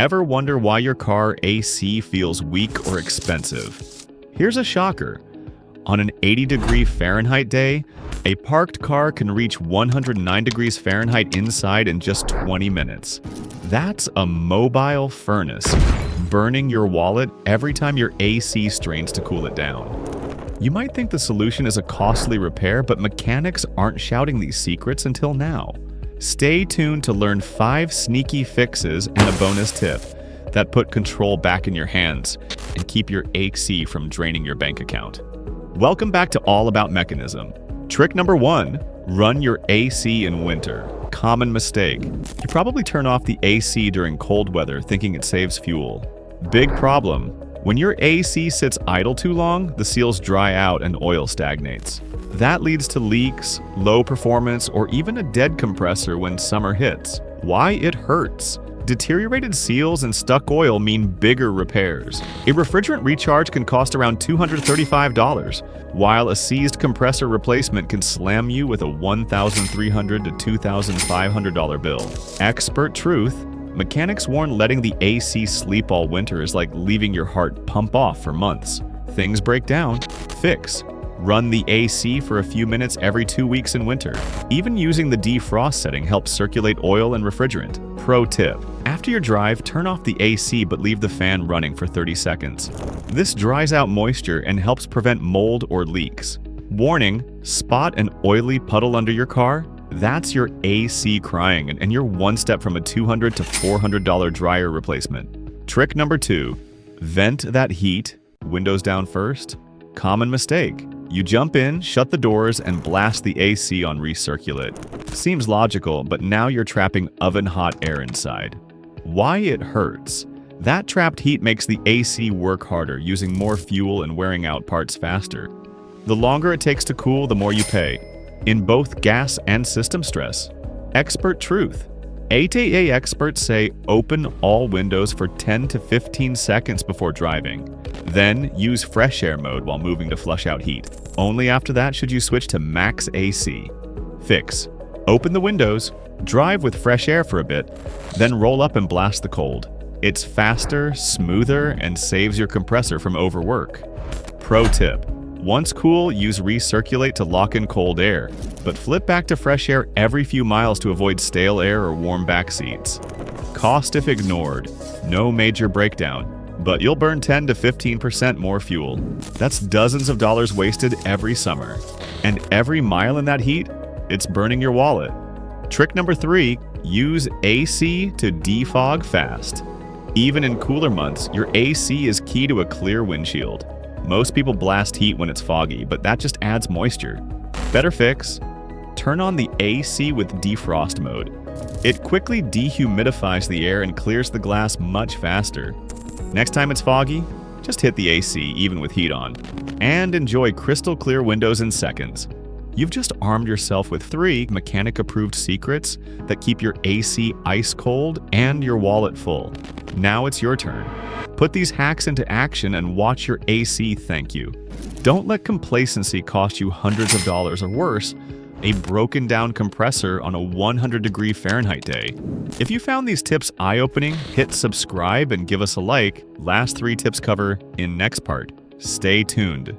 Ever wonder why your car AC feels weak or expensive? Here's a shocker. On an 80-degree Fahrenheit day, a parked car can reach 109 degrees Fahrenheit inside in just 20 minutes. That's a mobile furnace, burning your wallet every time your AC strains to cool it down. You might think the solution is a costly repair, but mechanics aren't shouting these secrets until now. Stay tuned to learn 5 sneaky fixes and a bonus tip that put control back in your hands and keep your AC from draining your bank account. Welcome back to All About Mechanism. Trick number 1, run your AC in winter. Common mistake. You probably turn off the AC during cold weather thinking it saves fuel. Big problem. When your AC sits idle too long, the seals dry out and oil stagnates. That leads to leaks, low performance, or even a dead compressor when summer hits. Why it hurts? Deteriorated seals and stuck oil mean bigger repairs. A refrigerant recharge can cost around $235, while a seized compressor replacement can slam you with a $1,300 to $2,500 bill. Expert truth. Mechanics warn letting the AC sleep all winter is like leaving your heart pump off for months. Things break down. Fix. Run the AC for a few minutes every 2 weeks in winter. Even using the defrost setting helps circulate oil and refrigerant. Pro tip. After your drive, turn off the AC but leave the fan running for 30 seconds. This dries out moisture and helps prevent mold or leaks. Warning, spot an oily puddle under your car? That's your AC crying, and you're one step from a $200 to $400 dryer replacement. Trick number 2, vent that heat, windows down first. Common mistake. You jump in, shut the doors, and blast the AC on recirculate. Seems logical, but now you're trapping oven-hot air inside. Why it hurts? That trapped heat makes the AC work harder, using more fuel and wearing out parts faster. The longer it takes to cool, the more you pay, in both gas and system stress. Expert truth. ATA experts say open all windows for 10 to 15 seconds before driving. Then use fresh air mode while moving to flush out heat. Only after that should you switch to max AC. Fix. Open the windows, drive with fresh air for a bit, then roll up and blast the cold. It's faster, smoother, and saves your compressor from overwork. Pro tip. Once cool, use recirculate to lock in cold air, but flip back to fresh air every few miles to avoid stale air or warm back seats. Cost if ignored. No major breakdown, but you'll burn 10 to 15% more fuel. That's dozens of dollars wasted every summer. And every mile in that heat, it's burning your wallet. Trick number 3, use AC to defog fast. Even in cooler months, your AC is key to a clear windshield. Most people blast heat when it's foggy, but that just adds moisture. Better fix. Turn on the AC with defrost mode. It quickly dehumidifies the air and clears the glass much faster. Next time it's foggy, just hit the AC even with heat on, and enjoy crystal clear windows in seconds. You've just armed yourself with 3 mechanic-approved secrets that keep your AC ice cold and your wallet full. Now it's your turn. Put these hacks into action and watch your AC thank you. Don't let complacency cost you hundreds of dollars or worse, a broken down compressor on a 100-degree Fahrenheit day. If you found these tips eye-opening, hit subscribe and give us a like. Last 3 tips cover in next part. Stay tuned.